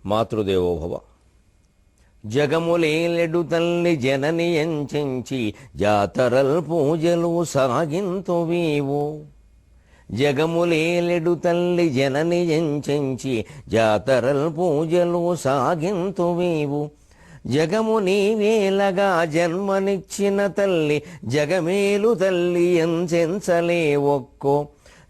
మాతృదేవోభవ. జగములేలెడు తల్లి జనని ఎంచెంచి జాతరల్ పూజలు సాగింతువీవు. జగములేలెడు తల్లి జనని ఎంచెంచి జాతరల్ పూజలు సాగింతువీవు. జగము నీవేలగా జన్మనిచ్చిన తల్లి జగమేలు తల్లి ఎంచెంచలే ఒక్కో.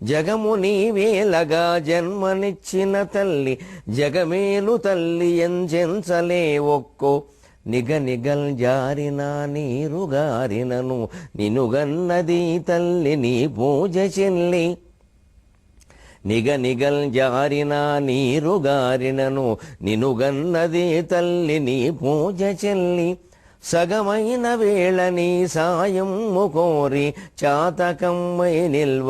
జగము నీవేలగా జన్మనిచ్చిన తల్లి జగమేలు తల్లి ఎంచెంచలే ఒక్కో. నిగనిగల్ జారిన నీరుగారినను నినుగన్నది తల్లి నీ పూజ చెల్లి. నిగనిగల్ జారిన నీరుగారినను నినుగన్నది తల్లి నీ పూజ చెల్లి. సగమైన వేళ నీ సాయము కోరి చాతకమ్మై నిల్వ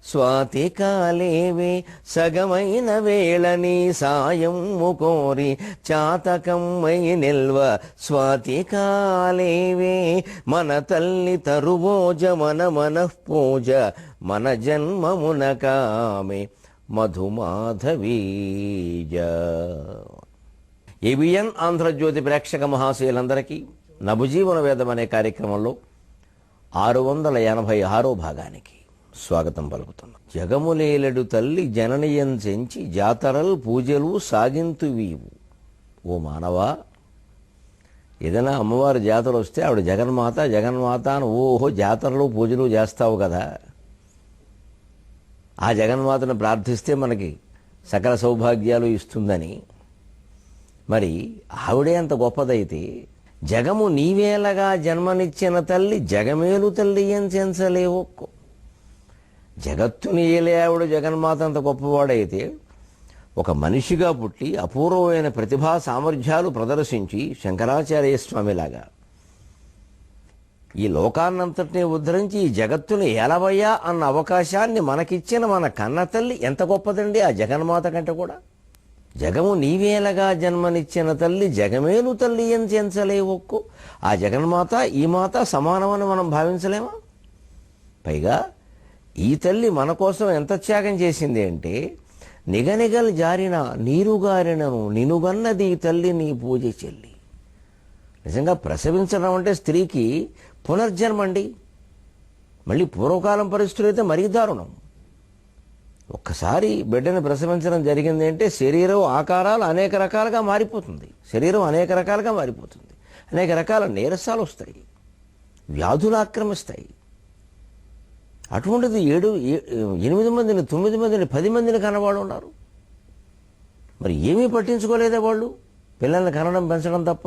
స్వాతి కాలేవే. సగమైన వేళ నీ సాయము కోరి చాతకమ్మై నిల్వ స్వాతి కాలేవే. మన తల్లి తరువోజ మన మనఃపూజ మన జన్మమున కామె మధుమాధవీజ. ఏబిఎన్ ఆంధ్రజ్యోతి ప్రేక్షక మహాశయులందరికీ నభుజీవన వేదం అనే కార్యక్రమంలో 686వ భాగానికి స్వాగతం పలుకుతున్నాం. జగములేలెడు తల్లి జననియం చెంచి జాతరల్ పూజలు సాగింతువీవు. ఓ మానవా, ఏదైనా అమ్మవారి జాతర వస్తే ఆవిడ జగన్మాత జగన్మాత అని ఓహో జాతరలు పూజలు చేస్తావు కదా. ఆ జగన్మాతను ప్రార్థిస్తే మనకి సకల సౌభాగ్యాలు ఇస్తుందని. మరి ఆవిడే అంత గొప్పదైతే జగము నీవేలగా జన్మనిచ్చిన తల్లి జగమేలు తల్లి ఎంచెంచలే ఒక్కో. జగత్తుని ఏలే ఆవిడ జగన్మాత అంత గొప్పవాడైతే ఒక మనిషిగా పుట్టి అపూర్వమైన ప్రతిభా సామర్థ్యాలు ప్రదర్శించి శంకరాచార్య స్వామిలాగా ఈ లోకాన్నంతటినీ ఉద్ధరించి ఈ జగత్తుని ఏలవయ్యా అన్న అవకాశాన్ని మనకిచ్చిన మన కన్న తల్లి ఎంత గొప్పదండి ఆ జగన్మాత కంటే కూడా. జగము నీవేలగా జన్మనిచ్చిన తల్లి జగమేలు తల్లి ఎంచెంచలే ఒక్కో. ఆ జగన్మాత ఈ మాత సమానమని మనం భావించలేమా? పైగా ఈ తల్లి మన కోసం ఎంత త్యాగం చేసింది అంటే నిగనిగలు జారిన నీరుగారినను నినుగన్నది ఈ తల్లి నీ పూజ చెల్లి. నిజంగా ప్రసవించడం అంటే స్త్రీకి పునర్జన్మండి. మళ్ళీ పూర్వకాలం పరిస్థితులు అయితే మరీ దారుణం. ఒక్కసారి బిడ్డను ప్రసవించడం జరిగింది అంటే శరీరం ఆకారాలు అనేక రకాలుగా మారిపోతుంది. శరీరం అనేక రకాలుగా మారిపోతుంది. అనేక రకాల నీరసాలు వస్తాయి, వ్యాధులు ఆక్రమిస్తాయి. అటువంటిది 8 మందిని 9 మందిని 10 మందిని కన్నవాళ్ళు ఉన్నారు. మరి ఏమీ పట్టించుకోలేదే వాళ్ళు, పిల్లల్ని కనడం పెంచడం తప్ప.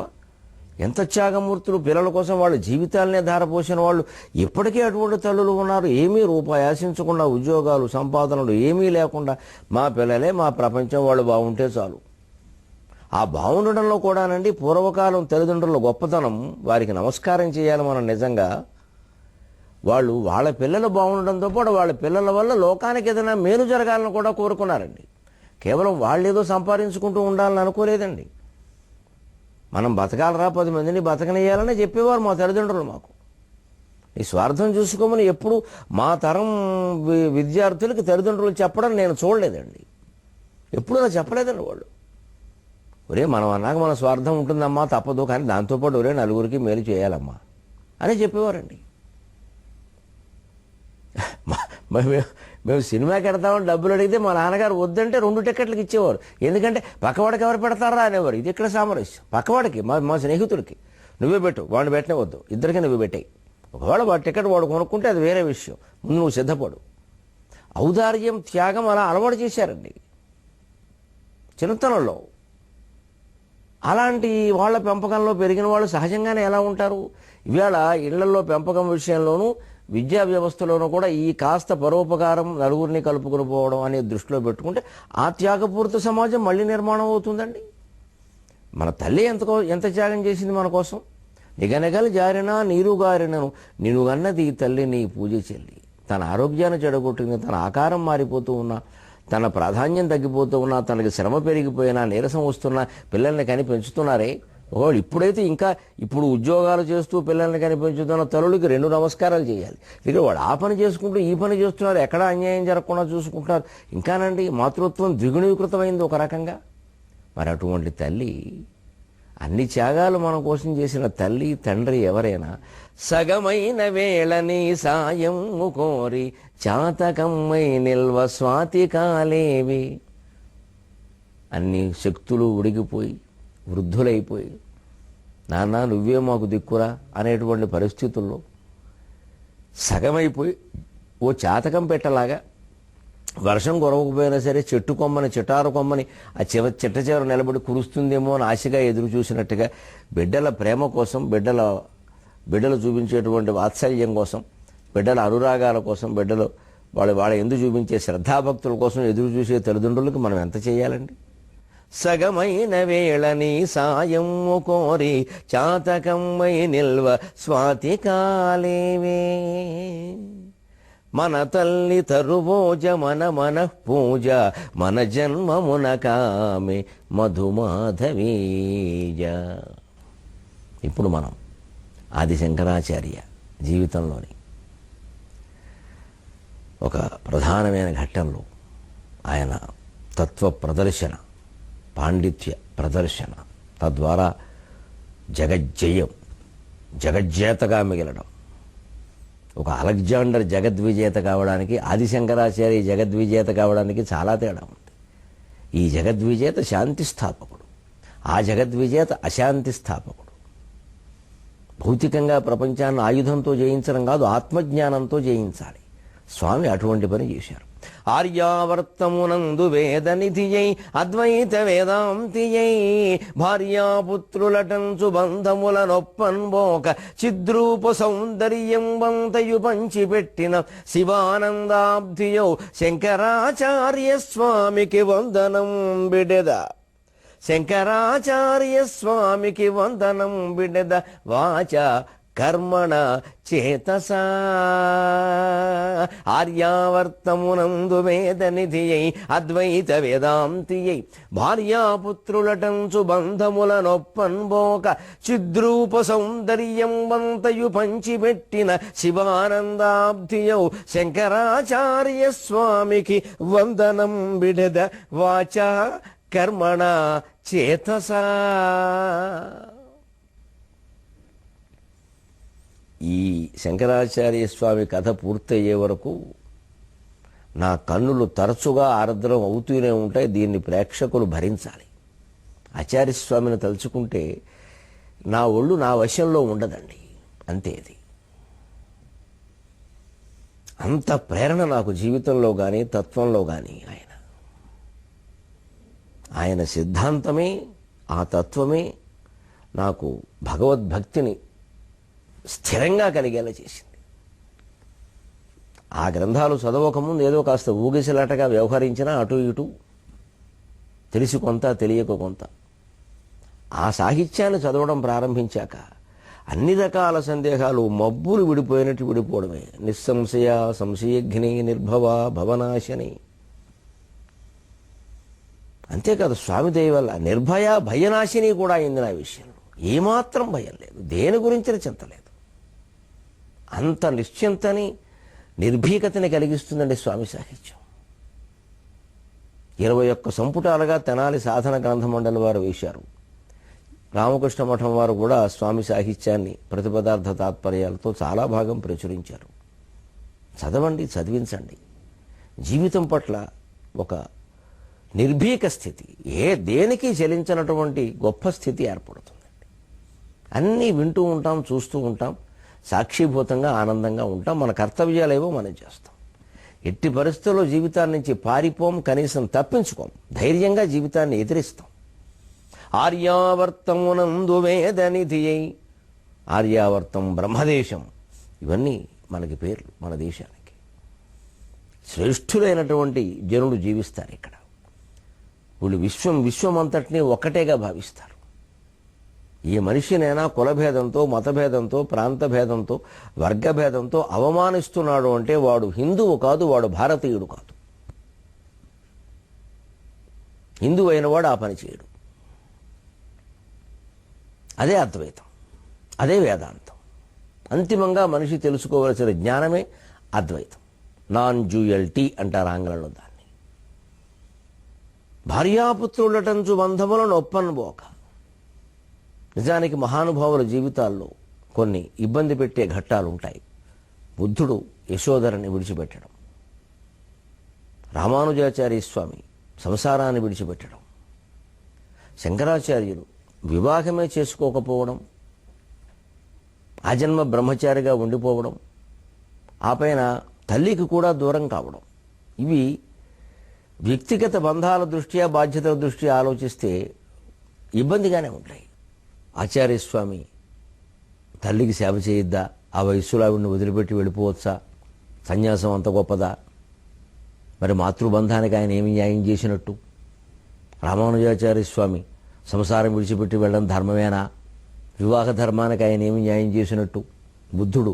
ఎంత త్యాగమూర్తులు, పిల్లల కోసం వాళ్ళ జీవితాలనే ధారపోసిన వాళ్ళు ఇప్పటికీ అటువంటి తల్లులు ఉన్నారు. ఏమీ రూపాయి ఆశించకుండా, ఉద్యోగాలు సంపాదనలు ఏమీ లేకుండా మా పిల్లలే మా ప్రపంచం, వాళ్ళు బాగుంటే చాలు. ఆ బాగుండడంలో కూడానండి పూర్వకాలం తల్లిదండ్రుల గొప్పతనం. వారికి నమస్కారం చేయాలి మనం నిజంగా. వాళ్ళు వాళ్ళ పిల్లలు బాగుండడంతో పాటు వాళ్ళ పిల్లల వల్ల లోకానికి ఏదైనా మేలు జరగాలని కూడా కోరుకున్నారండి. కేవలం వాళ్ళు ఏదో సంపాదించుకుంటూ ఉండాలని అనుకోలేదండి. మనం బతకాలరా 10 మందిని బతకనియాలని చెప్పేవారు మా తల్లిదండ్రులు మాకు. ఈ స్వార్థం చూసుకోమని ఎప్పుడు మా తరం విద్యార్థులకి తల్లిదండ్రులు చెప్పడం నేను చూడలేదండి. ఎప్పుడు అలా చెప్పలేదండి వాళ్ళు. ఒరే మనం అన్నాక మన స్వార్థం ఉంటుందమ్మా, తప్పదు, కానీ దాంతోపాటు ఒరే నలుగురికి మేలు చేయాలమ్మా అని చెప్పేవారండి. మేము సినిమాకి వెడతామని డబ్బులు అడిగితే మా నాన్నగారు వద్దంటే 2 టికెట్లకు ఇచ్చేవారు. ఎందుకంటే పక్కవాడికి ఎవరు పెడతారా అనేవారు. ఇది ఇక్కడ సామరస్యం. పక్కవాడికి మా స్నేహితుడికి నువ్వే పెట్టు, వాడిని పెట్టనే వద్దు, ఇద్దరికి నువ్వు పెట్టాయి. ఒకవేళ వాడి టికెట్ వాడు కొనుక్కుంటే అది వేరే విషయం, ముందు నువ్వు సిద్ధపడు. ఔదార్యం, త్యాగం అలా అలవాటు చేశారండి చిన్నతనంలో. అలాంటి వాళ్ళ పెంపకంలో పెరిగిన వాళ్ళు సహజంగానే ఎలా ఉంటారు? ఇవాళ ఇళ్లలో పెంపకం విషయంలోనూ విద్యా వ్యవస్థలోనూ కూడా ఈ కాస్త పరోపకారం, నలుగురిని కలుపుకుని పోవడం అనే దృష్టిలో పెట్టుకుంటే ఆ త్యాగపూరిత సమాజం మళ్ళీ నిర్మాణం అవుతుందండి. మన తల్లి ఎంత త్యాగం చేసింది మన కోసం. నిగనగలు జారినా నీరుగారినను నినుగన్నది తల్లి నీ పూజ చెల్లి. తన ఆరోగ్యాన్ని చెడగొట్టింది, తన ఆకారం మారిపోతూ ఉన్నా, తన ప్రాధాన్యం తగ్గిపోతూ ఉన్నా, తనకి శ్రమ పెరిగిపోయినా, నీరసం వస్తున్నా పిల్లల్ని కని పెంచుతున్నారే. ఒకవేళ ఇప్పుడైతే ఇప్పుడు ఉద్యోగాలు చేస్తూ పిల్లల్ని కని పెంచుతున్న తల్లులకి 2 నమస్కారాలు చేయాలి. ఇక వాడు ఆ పని చేసుకుంటూ ఈ పని చేస్తున్నారు, ఎక్కడా అన్యాయం జరగకుండా చూసుకుంటున్నారు. ఇంకానండి మాతృత్వం ద్విగుణీకృతమైంది ఒక రకంగా. మరి అటువంటి తల్లి, అన్ని త్యాగాలు మన కోసం చేసిన తల్లి తండ్రి ఎవరైనా సగమైన వేళని సాయము కోరి చాతకమ్మై నిల్వ స్వాతి కాలేవి, అన్ని శక్తులు ఉడిగిపోయి వృద్ధులైపోయి నాన్న నువ్వే మాకు దిక్కురా అనేటువంటి పరిస్థితుల్లో సగమైపోయి ఓ చాతకం పెట్టలాగా వర్షం కురవకపోయినా సరే చెట్టు కొమ్మని చిటారు కొమ్మని ఆ చిట్ట చివర నిలబడి కురుస్తుందేమో అని ఆశగా ఎదురు చూసినట్టుగా బిడ్డల ప్రేమ కోసం, బిడ్డలు చూపించేటువంటి వాత్సల్యం కోసం, బిడ్డల అనురాగాల కోసం, బిడ్డలు వాళ్ళ ఎందుకు చూపించే శ్రద్ధాభక్తుల కోసం ఎదురు చూసే తల్లిదండ్రులకు మనం ఎంత చేయాలండి? సగమైన వేళని సాయము కోరి చాతకమ్మై నిల్వ స్వాతి కాలేవే, మన తల్లి తరువోజ మన మనఃపూజ మన జన్మమున కామె మధుమాధవీజ. ఇప్పుడు మనం ఆది శంకరాచార్య జీవితంలోని ఒక ప్రధానమైన ఘట్టంలో ఆయన తత్వ ప్రదర్శన, పాండిత్య ప్రదర్శన, తద్వారా జగజ్జయం, జగజ్జేతగా మిగలడం. ఒక అలెగ్జాండర్ జగద్విజేత కావడానికి, ఆదిశంకరాచార్య జగద్విజేత కావడానికి చాలా తేడా ఉంది. ఈ జగద్విజేత శాంతి స్థాపకుడు, ఆ జగద్విజేత అశాంతి స్థాపకుడు. భౌతికంగా ప్రపంచాన్ని ఆయుధంతో జయించడం కాదు, ఆత్మజ్ఞానంతో జయించాలి. స్వామి అటువంటి పని చేశారు. ఆర్యావర్తమునందు వేదనిధియై అద్వైత వేదాంతియై భార్యాపుత్రులటంచు బంధముల నొప్పన్బోక చిద్రూప సౌందర్యం వంతయు పంచిపెట్టిన శివానందాబ్ధియౌ శంకరాచార్య స్వామికి వందనం బిడెద, శంకరాచార్య స్వామికి వందనం బిడెద వాచ కర్మణ చేతసా. ఆర్యావర్తమునందు వేదనిధియై అద్వైత వేదాంతియై భార్యాపుత్రులటంచు బంధముల నొప్పన్బోక చిద్రూప సౌందర్యం వంతయు పంచిపెట్టిన శివానందాబ్ధియౌ శంకరాచార్య స్వామికి వందనం బిడెద వాచ కర్మణ చేతసా. ఈ శంకరాచార్య స్వామి కథ పూర్తయ్యే వరకు నా కన్నులు తరచుగా ఆర్ద్రం అవుతూనే ఉంటాయి. దీన్ని ప్రేక్షకులు భరించాలి. ఆచార్యస్వామిని తలుచుకుంటే నా ఒళ్ళు నా వశంలో ఉండదండి, అంతే. అది అంత ప్రేరణ నాకు జీవితంలో కానీ తత్వంలో కానీ ఆయన సిద్ధాంతమే, ఆ తత్వమే నాకు భగవద్భక్తిని స్థిరంగా కలిగేలా చేసింది. ఆ గ్రంథాలు చదవకముందు ఏదో కాస్త ఊగిసలాటగా వ్యవహరించినా అటు ఇటు తెలిసి కొంత తెలియక కొంత. ఆ సాహిత్యాన్ని చదవడం ప్రారంభించాక అన్ని రకాల సందేహాలు మబ్బులు విడిపోయినట్టు విడిపోవడమే. నిస్సంశయ సంశయఘ్ని నిర్భవ భవనాశని. అంతేకాదు స్వామి దయ వల్ల నిర్భయ భయనాశిని కూడా అయింది నా విషయంలో. ఏమాత్రం భయం లేదు, దేని గురించి చింత లేదు. అంత నిశ్చింతని నిర్భీకతని కలిగిస్తుందండి స్వామి సాహిత్యం. 21 సంపుటాలుగా తెనాలి సాధన గ్రంథ మండలి వారు వేశారు. రామకృష్ణ మఠం వారు కూడా స్వామి సాహిత్యాన్ని ప్రతిపదార్థ తాత్పర్యాలతో చాలా భాగం ప్రచురించారు. చదవండి, చదివించండి. జీవితం పట్ల ఒక నిర్భీక స్థితి, దేనికి చెలించినటువంటి గొప్ప స్థితి ఏర్పడుతుందండి. అన్నీ వింటూ ఉంటాం, చూస్తూ ఉంటాం, సాక్షిభూతంగా ఆనందంగా ఉంటాం. మన కర్తవ్యాలేవో మనం చేస్తాం. ఎట్టి పరిస్థితుల్లో జీవితాన్ని నుంచి పారిపోం, కనీసం తప్పించుకోం. ధైర్యంగా జీవితాన్ని ఎదిరిస్తాం. ఆర్యావర్తమునందు వేదనిధియై, ఆర్యావర్తం బ్రహ్మదేశం, ఇవన్నీ మనకి పేర్లు. మన దేశానికి శ్రేష్ఠులైనటువంటి జనులు జీవిస్తారు ఇక్కడ. వీళ్ళు విశ్వమంతటినీ ఒక్కటేగా భావిస్తారు. ఏ మనిషినైనా కులభేదంతో, మతభేదంతో, ప్రాంతభేదంతో, వర్గభేదంతో అవమానిస్తున్నాడు అంటే వాడు హిందువు కాదు, వాడు భారతీయుడు కాదు. హిందువు అయిన వాడు ఆ పని చేయడు. అదే అద్వైతం, అదే వేదాంతం. అంతిమంగా మనిషి తెలుసుకోవలసిన జ్ఞానమే అద్వైతం. నాన్ డ్యూయల్టీ అంటారు ఆంగ్లంలో దాన్ని. భార్యాపుత్రులటంచు బంధములను ఒప్పనుబోక. నిజానికి మహానుభావుల జీవితాల్లో కొన్ని ఇబ్బంది పెట్టే ఘట్టాలు ఉంటాయి. బుద్ధుడు యశోధరని విడిచిపెట్టడం, రామానుజాచార్య స్వామి సంసారాన్ని విడిచిపెట్టడం, శంకరాచార్యులు వివాహమే చేసుకోకపోవడం, ఆజన్మ బ్రహ్మచారిగా ఉండిపోవడం, ఆ పైన తల్లికి కూడా దూరం కావడం, ఇవి వ్యక్తిగత బంధాల దృష్ట్యా బాధ్యతల దృష్ట్యా ఆలోచిస్తే ఇబ్బందిగానే ఉంటాయి. ఆచార్యస్వామి తల్లికి సేవ చేయొద్దా? ఆ వయస్సులో ఆవిడని వదిలిపెట్టి వెళ్ళిపోవచ్చా? సన్యాసం అంత గొప్పదా? మరి మాతృబంధానికి ఆయన ఏమి న్యాయం చేసినట్టు? రామానుజాచార్య స్వామి సంసారం విడిచిపెట్టి వెళ్ళడం ధర్మమేనా? వివాహ ధర్మానికి ఆయన ఏమి న్యాయం చేసినట్టు? బుద్ధుడు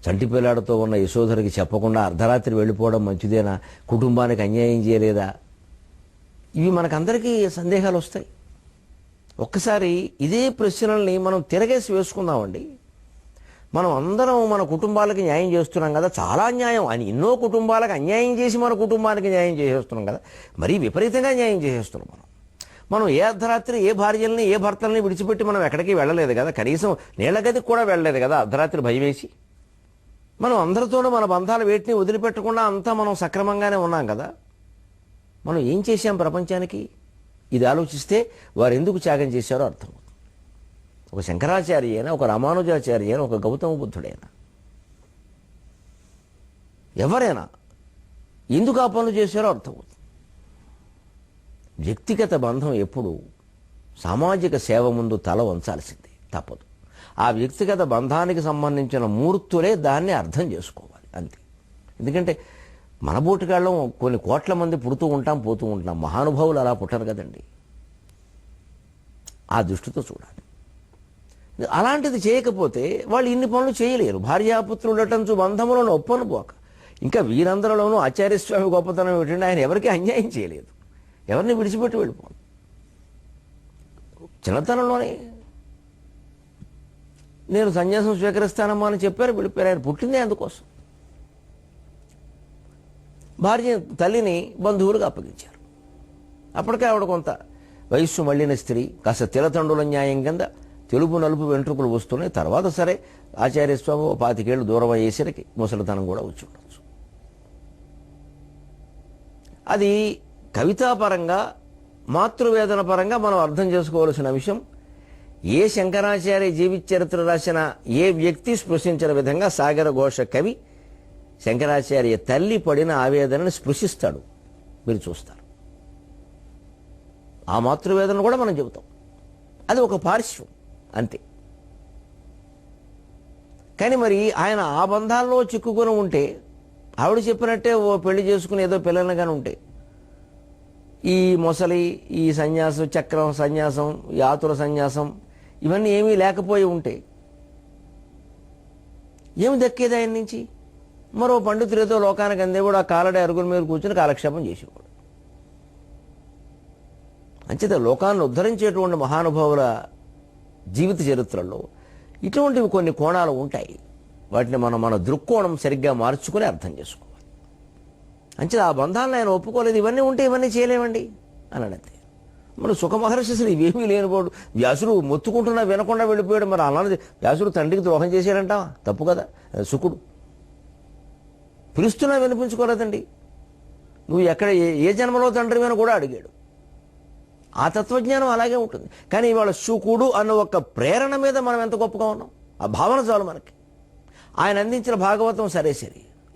చంటి పిల్లాడితో ఉన్న యశోధరికి చెప్పకుండా అర్ధరాత్రి వెళ్ళిపోవడం మంచిదేనా? కుటుంబానికి అన్యాయం చేయలేదా? ఇవి మనకందరికీ సందేహాలు వస్తాయి. ఒక్కసారి ఇదే ప్రశ్నల్ని మనం తిరగేసి వేసుకుందామండి. మనం అందరం మన కుటుంబాలకి న్యాయం చేస్తున్నాం కదా, చాలా అన్యాయం అని ఎన్నో కుటుంబాలకు అన్యాయం చేసి మన కుటుంబానికి న్యాయం చేసేస్తున్నాం కదా, మరీ విపరీతంగా న్యాయం చేసేస్తున్నాం. మనం ఏ అర్ధరాత్రి ఏ భార్యల్ని ఏ భర్తల్ని విడిచిపెట్టి మనం ఎక్కడికి వెళ్ళలేదు కదా, కనీసం నీళ్ల గదికి కూడా వెళ్ళలేదు కదా అర్ధరాత్రి భయం వేసి. మనం అందరితోనూ మన బంధాలు వేటిని వదిలిపెట్టకుండా అంతా మనం సక్రమంగానే ఉన్నాం కదా. మనం ఏం చేశాం ప్రపంచానికి? ఇది ఆలోచిస్తే వారు ఎందుకు త్యాగం చేశారో అర్థం. ఒక శంకరాచార్య అయినా, ఒక రామానుజాచార్య అయినా, ఒక గౌతమ బుద్ధుడైనా, ఎవరైనా ఎందుకు ఆ పనులు చేశారో అర్థమవుతుంది. వ్యక్తిగత బంధం ఎప్పుడు సామాజిక సేవ ముందు తల వంచాల్సిందే, తప్పదు. ఆ వ్యక్తిగత బంధానికి సంబంధించిన మూర్తులే దాన్ని అర్థం చేసుకోవాలి, అంతే. ఎందుకంటే మన బోటికాళ్ళం కొన్ని కోట్ల మంది పుడుతూ ఉంటాం, పోతూ ఉంటాం. మహానుభావులు అలా పుట్టరు కదండి. ఆ దృష్టితో చూడాలి. అలాంటిది చేయకపోతే వాళ్ళు ఇన్ని పనులు చేయలేరు. భార్యాపుత్రులటంచు బంధములను ఒప్పను పోక. ఇంకా వీరందరిలోనూ ఆచార్యస్వామి గొప్పతనం ఏమిటంటే ఆయన ఎవరికి అన్యాయం చేయలేదు, ఎవరిని విడిచిపెట్టి వెళ్ళిపోను. చిన్నతనంలోనే నేను సన్యాసం స్వీకరిస్తానమ్మా అని చెప్పారు, వెళ్ళిపోయారు. ఆయన పుట్టిందే అందుకోసం. భార్య తల్లిని బంధువులకు అప్పగించారు. అప్పటికే ఆవిడ కొంత వయస్సు మళ్ళిన స్త్రీ, కాస్త తిలతండుల న్యాయం కింద తెలుపు నలుపు వెంట్రుకలు వస్తున్నాయి. తర్వాత సరే ఆచార్యస్వామి 25 ఏళ్ళు దూరం అయ్యేసరికి ముసలితనం కూడా వచ్చి ఉండొచ్చు. అది కవితాపరంగా మాతృవేదన పరంగా మనం అర్థం చేసుకోవాల్సిన విషయం. ఏ శంకరాచార్య జీవిత చరిత్ర రాసిన ఏ వ్యక్తి స్పృశించిన విధంగా సాగర ఘోష కవి శంకరాచార్య తల్లి పడిన ఆవేదనని స్పృశిస్తాడు, మీరు చూస్తారు. ఆ మాతృవేదన కూడా మనం చెబుతాం, అది ఒక పార్శ్వం అంతే. కానీ మరి ఆయన ఆ బంధాల్లో చిక్కుకొని ఉంటే, ఆవిడ చెప్పినట్టే ఓ పెళ్లి చేసుకుని ఏదో పిల్లల్ని కానీ ఉంటే, ఈ మొసలి, ఈ సన్యాసం, చక్రం సన్యాసం, ఈ ఆతుర సన్యాసం ఇవన్నీ ఏమీ లేకపోయి ఉంటే ఏమి దక్కేది ఆయన నుంచి? మరో పండితుడితో లోకానికి అందేవాడు, ఆ కాలడే అరుగుల మీద కూర్చుని కాలక్షేపం చేసేవాడు. అంచేత లోకాన్ని ఉద్ధరించేటువంటి మహానుభావుల జీవిత చరిత్రలో ఇటువంటివి కొన్ని కోణాలు ఉంటాయి. వాటిని మన దృక్కోణం సరిగ్గా మార్చుకుని అర్థం చేసుకోవాలి. అంచేత ఆ బంధాలను ఆయన ఒప్పుకోలేదు. ఇవన్నీ ఉంటే ఇవన్నీ చేయలేమండి అన్నాడంతే. మరి సుఖమహర్షి అసలు ఇవేమీ లేనిపోడు, వ్యాసుడు మొత్తుకుంటున్నా వినకుండా వెళ్ళిపోయాడు. మరి అలానే వ్యాసుడు తండ్రికి ద్రోహం చేశాడంటావా? తప్పు కదా. శుకుడు పిలుస్తున్నా వినిపించుకోలేదండి. నువ్వు ఎక్కడ ఏ జన్మలో తండ్రివేనో కూడా అడిగాడు. ఆ తత్వజ్ఞానం అలాగే ఉంటుంది. కానీ ఇవాళ శుకుడు అన్న ఒక ప్రేరణ మీద మనం ఎంత గొప్పగా ఉన్నాం. ఆ భావన చాలు మనకి. ఆయన అందించిన భాగవతం సరే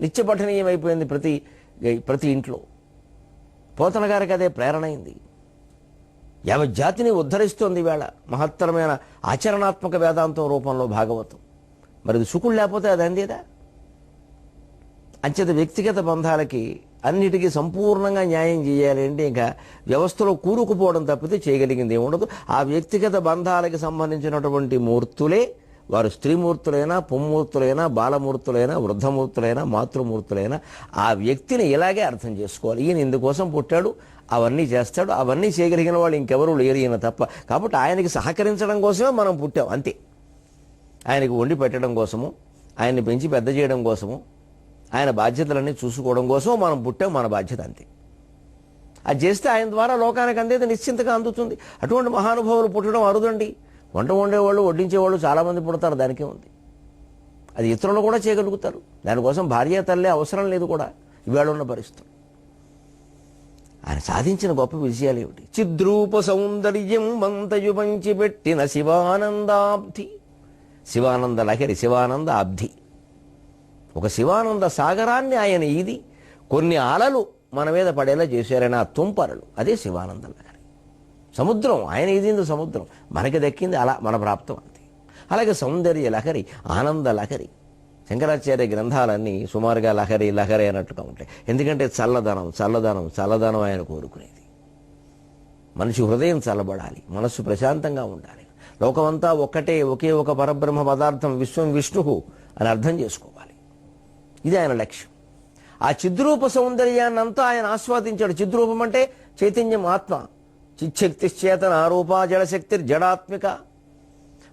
నిత్య పఠనీయం అయిపోయింది ప్రతి ఇంట్లో. పోతన గారికి అదే ప్రేరణ అయింది. యావత్ జాతిని ఉద్ధరిస్తోంది ఈవేళ మహత్తరమైన ఆచరణాత్మక వేదాంతం రూపంలో భాగవతం. మరి ఇది శుకుడు లేకపోతే అది అందేదా? అంచేత వ్యక్తిగత బంధాలకి అన్నిటికీ సంపూర్ణంగా న్యాయం చేయాలి అంటే ఇంకా వ్యవస్థలో కూరుకుపోవడం తప్పితే చేయగలిగింది ఏముండదు. ఆ వ్యక్తిగత బంధాలకి సంబంధించినటువంటి మూర్తులే, వారు స్త్రీమూర్తులైనా, పుమ్మూర్తులైనా, బాలమూర్తులైనా, వృద్ధమూర్తులైనా, మాతృమూర్తులైనా ఆ వ్యక్తిని ఇలాగే అర్థం చేసుకోవాలి. ఈయన ఇందుకోసం పుట్టాడు, అవన్నీ చేస్తాడు, అవన్నీ చేయగలిగిన వాళ్ళు ఇంకెవరూ లేరు ఈయన తప్ప. కాబట్టి ఆయనకి సహకరించడం కోసమే మనం పుట్టాం, అంతే. ఆయనకి వండి పెట్టడం కోసము, ఆయన్ని పెంచి పెద్ద చేయడం కోసము, ఆయన బాధ్యతలన్నీ చూసుకోవడం కోసం మనం పుట్టాం, మన బాధ్యత అంతే. అది చేస్తే ఆయన ద్వారా లోకానికి అందేది నిశ్చింతగా అందుతుంది. అటువంటి మహానుభావులు పుట్టడం అరుదండి. వంట వండేవాళ్ళు వడ్డించేవాళ్ళు చాలామంది పుడతారు, దానికే ఉంది. అది ఇతరులు కూడా చేయగలుగుతారు. దానికోసం భార్య తల్లే అవసరం లేదు కూడా ఇవాళ ఉన్న పరిస్థితులు. ఆయన సాధించిన గొప్ప విజయాలు ఏమిటి? చిద్రూప సౌందర్యం వంతయు పంచిపెట్టిన శివానందాబ్ధి. శివానంద లహరి, శివానంద అబ్ధి. ఒక శివానంద సాగరాన్ని ఆయన ఈది కొన్ని అలలు మన మీద పడేలా చేశారని ఆ తుంపరలు, అదే శివానంద లహరి. సముద్రం ఆయన ఈదింది, సముద్రం మనకి దక్కింది అలా మన ప్రాప్తం అంతే. అలాగే సౌందర్య లహరి, ఆనంద లహరి. శంకరాచార్య గ్రంథాలన్నీ సుమారుగా లహరి లహరి అన్నట్టుగా ఉంటాయి. ఎందుకంటే చల్లదనం చల్లదనం చల్లదనం ఆయన కోరుకునేది. మనిషి హృదయం చల్లబడాలి, మనస్సు ప్రశాంతంగా ఉండాలి. లోకమంతా ఒక్కటే, ఒకే ఒక పరబ్రహ్మ పదార్థం, విశ్వం విష్ణువు అని అర్థం చేసుకోవాలి. ఇది ఆయన లక్ష్యం. ఆ చిద్రూప సౌందర్యాన్ని అంతా ఆయన ఆస్వాదించాడు. చిద్రూపం అంటే చైతన్యం, ఆత్మ. చిచ్చక్తి చేతన ఆరూప జడశక్తి జడాత్మిక.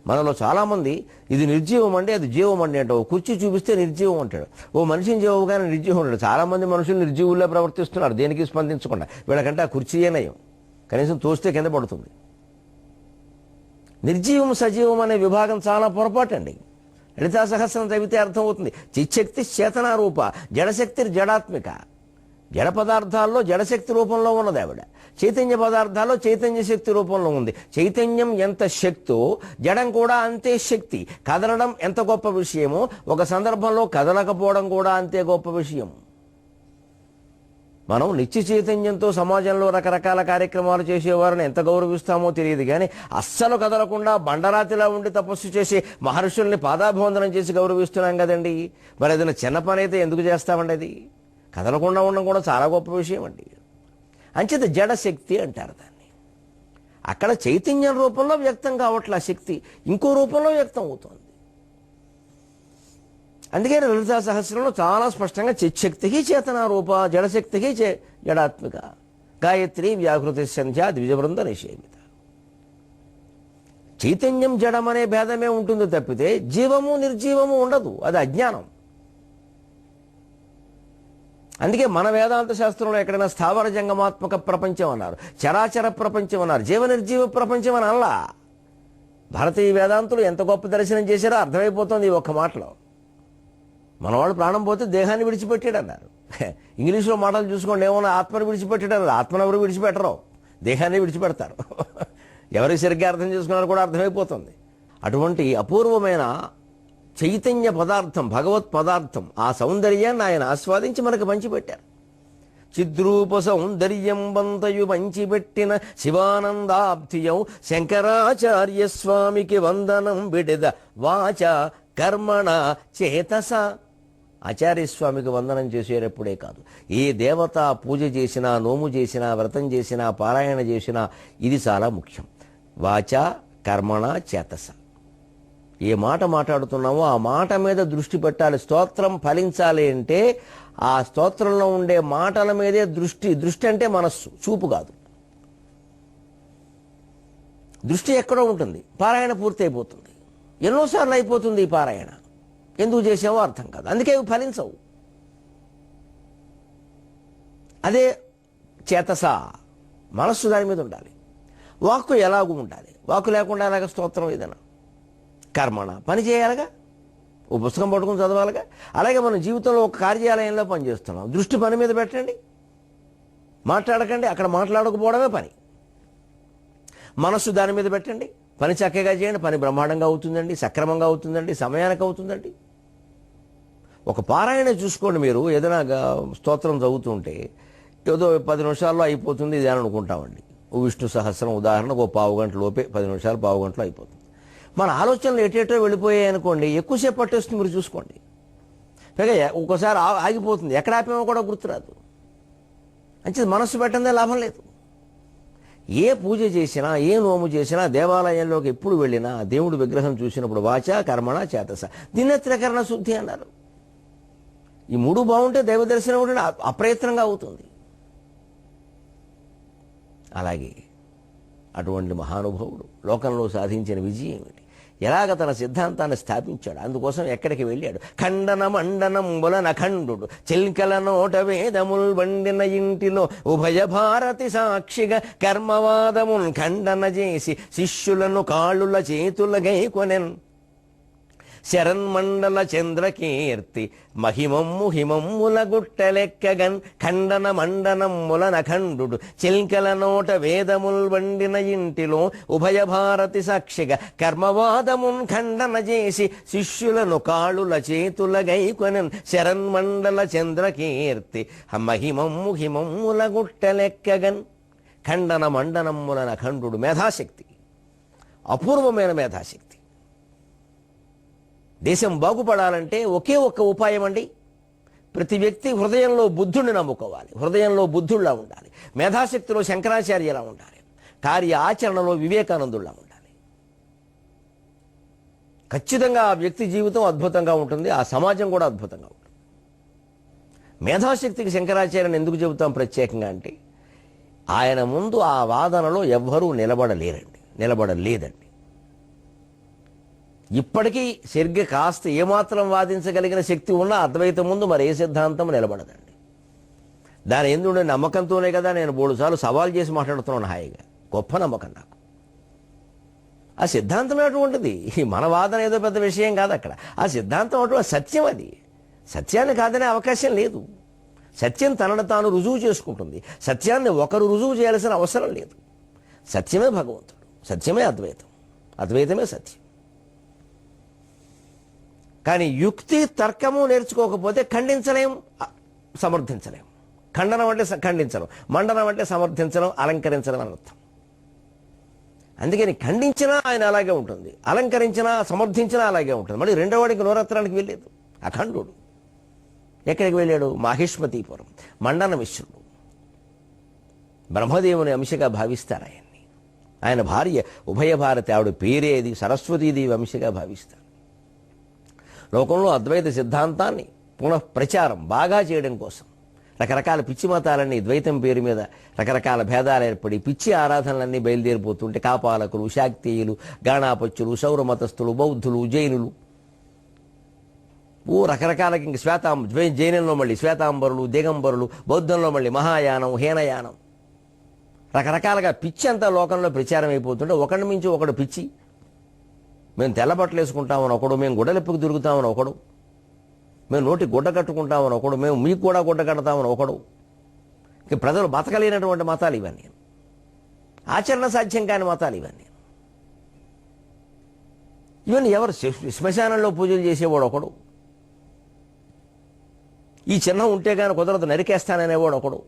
మనలో చాలామంది ఇది నిర్జీవం అండి, అది జీవం అండి అంటే, ఓ కుర్చీ చూపిస్తే నిర్జీవం అంటాడు, ఓ మనిషిని జీవగానే నిర్జీవం అంటాడు. చాలామంది మనుషులు నిర్జీవుల్లో ప్రవర్తిస్తున్నారు, దేనికి స్పందించకుండా. వీళ్ళకంటే ఆ కుర్చీయే నయం, కనీసం తోస్తే కింద పడుతుంది. నిర్జీవం సజీవం అనే విభాగం చాలా పొరపాటండి. లలితా సహస్రం చదివితే అర్థమవుతుంది. చిచ్చక్తి చేతనారూప జడశక్తి జడాత్మిక. జడ పదార్థాల్లో జడశక్తి రూపంలో ఉన్నది ఆవిడ, చైతన్య పదార్థాల్లో చైతన్య శక్తి రూపంలో ఉంది. చైతన్యం ఎంత శక్తో జడం కూడా అంతే శక్తి. కదలడం ఎంత గొప్ప విషయమో ఒక సందర్భంలో కదలకపోవడం కూడా అంతే గొప్ప విషయం. మనం నిత్య చైతన్యంతో సమాజంలో రకరకాల కార్యక్రమాలు చేసేవారిని ఎంత గౌరవిస్తామో తెలియదు, కానీ అస్సలు కదలకుండా బండరాతిలా ఉండి తపస్సు చేసి మహర్షుల్ని పాదాభివందనం చేసి గౌరవిస్తున్నాం కదండి. మరి ఏదైనా చిన్న పని అయితే ఎందుకు చేస్తామండి? అది కదలకుండా ఉండడం కూడా చాలా గొప్ప విషయం అండి. అంచేత జడశక్తి అంటారు దాన్ని. అక్కడ చైతన్యం రూపంలో వ్యక్తం కావట్లే శక్తి, ఇంకో రూపంలో వ్యక్తం అవుతుంది. అందుకే లలితా సహస్రంలో చాలా స్పష్టంగా చిచ్చక్తికి చేతనారూప జడశక్తికి జడాత్మిక గాయత్రి వ్యాకృతి సంధ్యా ద్విజబృంద నిషేవిత. చైతన్యం జడం అనే భేదమే ఉంటుంది తప్పితే జీవము నిర్జీవము ఉండదు, అది అజ్ఞానం. అందుకే మన వేదాంత శాస్త్రంలో ఎక్కడైనా స్థావర జంగమాత్మక ప్రపంచం అన్నారు, చరాచర ప్రపంచం అన్నారు, జీవ నిర్జీవ ప్రపంచం అని అలా. భారతీయ వేదాంతులు ఎంత గొప్ప దర్శనం చేశారో అర్థమైపోతుంది ఈ ఒక్క మాటలో. మనవాడు ప్రాణం పోతే దేహాన్ని విడిచిపెట్టాడు అన్నారు. ఇంగ్లీష్లో మాటలు చూసుకోండి, ఏమన్నా ఆత్మను విడిచిపెట్టాడు. ఆత్మను ఎవరు విడిచిపెట్టరు, దేహాన్ని విడిచిపెడతారు. ఎవరికి సరిగ్గా అర్థం చేసుకున్నారో కూడా అర్థమైపోతుంది. అటువంటి అపూర్వమైన చైతన్య పదార్థం, భగవత్ పదార్థం, ఆ సౌందర్యాన్ని ఆయన ఆస్వాదించి మనకు పంచిపెట్టారు. చిద్రూప సౌందర్యం వంతయు పంచిపెట్టిన శివానందాబ్ధియం శంకరాచార్య స్వామికి వందనం విడిద వాచ కర్మణ చేతస. ఆచార్యస్వామికి వందనం చేసేటప్పుడే కాదు, ఏ దేవత పూజ చేసినా, నోము చేసినా, వ్రతం చేసినా, పారాయణ చేసినా ఇది చాలా ముఖ్యం. వాచ కర్మణ చేతస. ఏ మాట మాట్లాడుతున్నామో ఆ మాట మీద దృష్టి పెట్టాలి. స్తోత్రం ఫలించాలి అంటే ఆ స్తోత్రంలో ఉండే మాటల మీదే దృష్టి. దృష్టి అంటే మనస్సు, చూపు కాదు. దృష్టి ఎక్కడో ఉంటుంది, పారాయణ పూర్తి అయిపోతుంది. ఎన్నోసార్లు అయిపోతుంది ఈ పారాయణ, ఎందుకు చేసావో అర్థం కాదు, అందుకే ఇవి ఫలించవు. అదే చేతస, మనస్సు దాని మీద ఉండాలి. వాక్కు ఎలాగూ ఉండాలి, వాక్కు లేకుండా ఎలాగ స్తోత్రం ఏదైనా. కర్మణ, పని చేయాలిగా, ఓ పుస్తకం పట్టుకుని చదవాలిగా. అలాగే మనం జీవితంలో ఒక కార్యాలయంలో పనిచేస్తున్నాం, దృష్టి పని మీద పెట్టండి, మాట్లాడకండి, అక్కడ మాట్లాడకపోవడమే పని. మనస్సు దాని మీద పెట్టండి, పని చక్కగా చేయండి, పని బ్రహ్మాండంగా అవుతుందండి, సక్రమంగా అవుతుందండి, సమయానికి అవుతుందండి. ఒక పారాయణ చూసుకోండి, మీరు ఏదైనా స్తోత్రం చదువుతుంటే ఏదో 10 నిమిషాల్లో అయిపోతుంది ఇది అని అనుకుంటామండి. ఓ విష్ణు సహస్రం ఉదాహరణకు ఓ పావు గంట లోపే, 10 నిమిషాలు పావు గంటలో అయిపోతుంది. మన ఆలోచనలు ఎటేటో వెళ్ళిపోయాయి అనుకోండి, ఎక్కువసేపు పట్టేస్తుంది. మీరు చూసుకోండి, పైగా ఒక్కోసారి ఆగిపోతుంది, ఎక్కడ ఆపేమో కూడా గుర్తురాదు. అంటే మనస్సు పెట్టందే లాభం లేదు. ఏ పూజ చేసినా, ఏ నోము చేసినా, దేవాలయంలోకి ఎప్పుడు వెళ్ళినా దేవుడు విగ్రహం చూసినప్పుడు వాచ కర్మణ చేతస దీన్నే త్రికరణ శుద్ధి అన్నారు. ఈ 3 బాగుంటే దైవ దర్శనం కూడా అప్రయత్నంగా అవుతుంది. అలాగే అటువంటి మహానుభావుడు లోకంలో సాధించిన విజయం ఏమిటి? ఎలాగ తన సిద్ధాంతాన్ని స్థాపించాడు. అందుకోసం ఎక్కడికి వెళ్ళాడు. ఖండన మండనంబులన ఖండుడు చెల్కల నోట వేదముల్ వండిన ఇంటిలో ఉభయ భారతి సాక్షిగా కర్మవాదమున్ ఖండన చేసి శిష్యులను కాళ్ళుల చేతుల గైకొనెన్. శరన్మండల చంద్రకీర్తి మహిమమ్ము హిమమ్ముల గుట్టలెక్కగన్. ఖండన మండనమ్ముల నఖండు చిల్కల నోట వేదముల్ వండిన ఇంటిలో ఉభయ భారతి సాక్షిగా కర్మవాదమున్ ఖండన చేసి శిష్యులను కాళుల చేతుల గైకొనెన్. శరన్మండల చంద్రకీర్తి మహిమమ్ము హిమమ్ముల గుట్టలెక్కగన్. ఖండన మండనమ్ముల నఖండు మేధాశక్తి, అపూర్వమైన మేధాశక్తి. దేశం బాగుపడాలంటే ఒకే ఒక్క ఉపాయం అండి. ప్రతి వ్యక్తి హృదయంలో బుద్ధుడిని నమ్ముకోవాలి, హృదయంలో బుద్ధుడిలా ఉండాలి, మేధాశక్తిలో శంకరాచార్యలా ఉండాలి, కార్య ఆచరణలో వివేకానందుడిలా ఉండాలి. ఖచ్చితంగా ఆ వ్యక్తి జీవితం అద్భుతంగా ఉంటుంది, ఆ సమాజం కూడా అద్భుతంగా ఉంటుంది. మేధాశక్తికి శంకరాచార్యని ఎందుకు చెబుతాం ప్రత్యేకంగా అంటే, ఆయన ముందు ఆ వాదనలో ఎవ్వరూ నిలబడలేదండి. ఇప్పటికీ సరిగ్గా కాస్త ఏమాత్రం వాదించగలిగిన శక్తి ఉన్నా అద్వైతం ముందు మరి ఏ సిద్ధాంతం నిలబడదండి. దాని ఎందుకు నమ్మకంతోనే కదా నేను 3 సార్లు సవాల్ చేసి మాట్లాడుతున్నాను హాయిగా. గొప్ప నమ్మకం నాకు. ఆ సిద్ధాంతం అటువంటిది. మన వాదన ఏదో పెద్ద విషయం కాదు అక్కడ. ఆ సిద్ధాంతం అటువంటి సత్యం. అది సత్యాన్ని కాదనే అవకాశం లేదు. సత్యం తనను తాను రుజువు చేసుకుంటుంది. సత్యాన్ని ఒకరు రుజువు చేయాల్సిన అవసరం లేదు. సత్యమే భగవంతుడు, సత్యమే అద్వైతం, అద్వైతమే సత్యం. కానీ యుక్తి తర్కము నేర్చుకోకపోతే ఖండించలేం, సమర్థించలేం. ఖండనం అంటే ఖండించడం, మండనం అంటే సమర్థించడం, అలంకరించడం అని అర్థం. అందుకని ఖండించినా ఆయన అలాగే ఉంటుంది, అలంకరించినా సమర్థించినా అలాగే ఉంటుంది. మళ్ళీ రెండో వాడికి నవరత్నానికి వెళ్ళలేదు. అఖండుడు ఎక్కడికి వెళ్ళాడు? మాహిష్మతీపురం. మండన మిశ్రుడు బ్రహ్మదేవుని అంశగా భావిస్తారు ఆయన్ని. ఆయన భార్య ఉభయ భారతి, ఆవిడ పేరేది సరస్వతీదేవి అంశగా భావిస్తారు. లోకంలో అద్వైత సిద్ధాంతాన్ని పునఃప్రచారం బాగా చేయడం కోసం రకరకాల పిచ్చి మతాలన్నీ ద్వైతం పేరు మీద రకరకాల భేదాలు ఏర్పడి పిచ్చి ఆరాధనలన్నీ బయలుదేరిపోతుంటే కాపాలకులు, శాక్తేయులు, గాణాపత్యులు, సౌరమతస్థులు, బౌద్ధులు, జైనులు, రకరకాలకి ఇంక జైనంలో మళ్ళీ శ్వేతాంబరులు, దిగంబరులు, బౌద్ధంలో మళ్ళీ మహాయానం, హీనయానం, రకరకాలుగా పిచ్చి అంతా లోకంలో ప్రచారం అయిపోతుంటే ఒకటి మించి ఒకడు పిచ్చి. మేము తెల్ల బట్టలు వేసుకుంటామని ఒకడు, మేము గుడ్డలెప్పుకు తిరుగుతామని ఒకడు, మేము నోటి గుడ్డ కట్టుకుంటామని ఒకడు, మేము మీకు కూడా గుడ్డ కడతామని ఒకడు. ఇక ప్రజలు బతకలేనటువంటి మతాలు ఇవన్నీ, ఆచరణ సాధ్యం కాని మతాలు ఇవన్నీ. ఎవరు శ్మశానంలో పూజలు చేసేవాడు ఒకడు, ఈ చిహ్నం ఉంటే కానీ కుదరదు నరికేస్తాననేవాడు ఒకడు.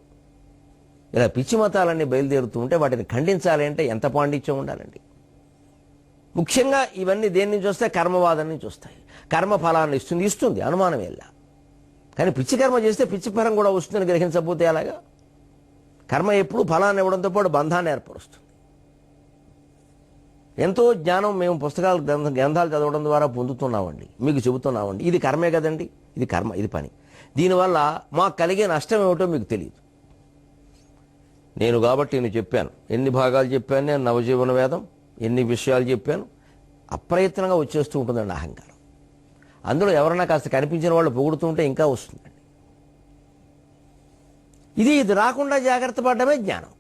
ఇలా పిచ్చి మతాలన్నీ బయలుదేరుతూ ఉంటే వాటిని ఖండించాలి అంటే ఎంత పాండిత్యం ఉండాలండి. ముఖ్యంగా ఇవన్నీ దేని నుంచి వస్తాయి? కర్మవాదం నుంచి వస్తాయి. కర్మ ఫలాన్ని ఇస్తుంది, అనుమానం వెళ్ళా. కానీ పిచ్చి కర్మ చేస్తే పిచ్చి ఫలం కూడా వస్తుందని గ్రహించకపోతే అలాగా? కర్మ ఎప్పుడు ఫలాన్ని ఇవ్వడంతో పాటు బంధాన్ని ఏర్పరుస్తుంది. ఎంతో జ్ఞానం మేము పుస్తకాలు గ్రంథాలు చదవడం ద్వారా పొందుతున్నామండి, మీకు చెబుతున్నామండి. ఇది కర్మే కదండి, ఇది కర్మ, ఇది పని. దీనివల్ల మాకు కలిగే నష్టం ఏమిటో మీకు తెలియదు. కాబట్టి నేను చెప్పాను, ఎన్ని భాగాలు చెప్పాను నేను నవజీవన వేదం, ఎన్ని విషయాలు చెప్పాను. అప్రయత్నంగా వచ్చేస్తూ ఉంటుందండి అహంకారం. అందులో ఎవరన్నా కాస్త కనిపించిన వాళ్ళు పొగుడుతూ ఉంటే ఇంకా వస్తుందండి. ఇది రాకుండా జాగ్రత్త పడడమే జ్ఞానం.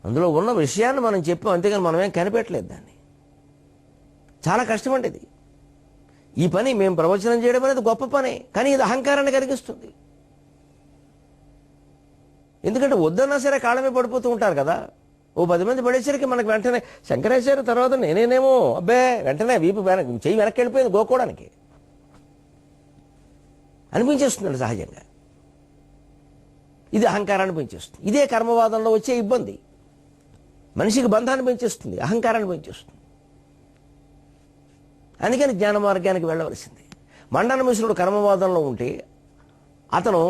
అందులో ఉన్న విషయాన్ని మనం చెప్పాం, అంతేగాని మనమేం కనిపెట్టలేదు దాన్ని. చాలా కష్టమండి ఇది. ఈ పని మేము ప్రవచనం చేయడం అనేది గొప్ప పనే, కానీ ఇది అహంకారాన్ని కలిగిస్తుంది. ఎందుకంటే వద్దన్నా సరే కాళ్ళమే పడిపోతూ ఉంటారు కదా. ఓ 10 మంది పడేసరికి మనకు వెంటనే శంకరాచార్య తర్వాత నేనేనేమో అబ్బే వెంటనే వీపు చెయ్యి వెనక్కి వెళ్ళిపోయింది గోకోవడానికి అనిపించేస్తుందండి సహజంగా. ఇది అహంకారాన్ని పెంచేస్తుంది. ఇదే కర్మవాదంలో వచ్చే ఇబ్బంది. మనిషికి బంధాన్ని పెంచేస్తుంది, అహంకారాన్ని పెంచేస్తుంది. అందుకని జ్ఞాన మార్గానికి వెళ్ళవలసింది. మండన మిశ్రుడు కర్మవాదంలో ఉంటే, అతను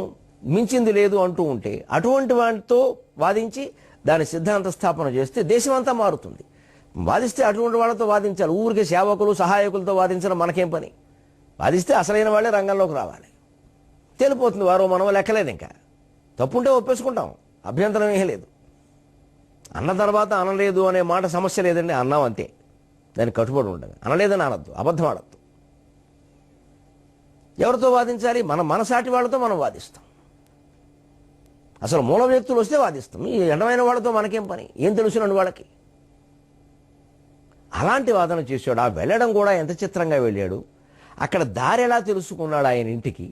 మించింది లేదు అంటూ ఉంటే, అటువంటి వాటితో వాదించి దాని సిద్ధాంత స్థాపన చేస్తే దేశం అంతా మారుతుంది. వాదిస్తే అటువంటి వాళ్ళతో వాదించాలి. ఊరికే సేవకులు, సహాయకులతో వాదించడం మనకేం పని? వాదిస్తే అసలైన వాళ్ళే రంగంలోకి రావాలి. తెలిపోతుంది వారో మనమో లెక్కలేదు. ఇంకా తప్పుంటే ఒప్పేసుకుంటాం, అభ్యంతరం ఏం లేదు. అన్న తర్వాత అనలేదు అనే మాట సమస్య లేదండి, అన్నాం అంతే. దానికి కట్టుబడి ఉండగా అనలేదని అనద్దు, అబద్ధం ఆడద్దు. ఎవరితో వాదించాలి? మన సాటి వాళ్ళతో మనం వాదిస్తాం. అసలు మూల వ్యక్తులు వస్తే వాదిస్తాం. ఈ ఎండమైన వాళ్ళతో మనకేం పని? ఏం తెలుసునండి వాళ్ళకి? అలాంటి వాదన చేశాడు. ఆ వెళ్ళడం కూడా ఎంత చిత్రంగా వెళ్ళాడు. అక్కడ దారి ఎలా తెలుసుకున్నాడు ఆయన ఇంటికి?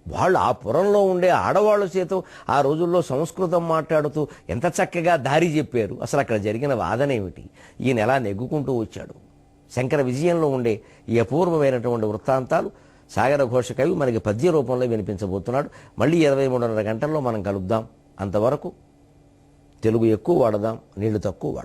వాళ్ళు ఆ పురంలో ఉండే ఆడవాళ్ళ చేత ఆ రోజుల్లో సంస్కృతం మాట్లాడుతూ ఎంత చక్కగా దారి చెప్పారు. అసలు అక్కడ జరిగిన వాదన ఏమిటి? ఈయన ఎలా నెగ్గుకుంటూ వచ్చాడు? శంకర విజయంలో ఉండే ఈ అపూర్వమైనటువంటి వృత్తాంతాలు సాగర ఘోష కవి మనకి పద్య రూపంలో వినిపించబోతున్నాడు. మళ్ళీ 23:30 గంటల్లో మనం కలుద్దాం. అంతవరకు తెలుగు ఎక్కువ వాడదాం, నీళ్లు తక్కువ వాడదాం.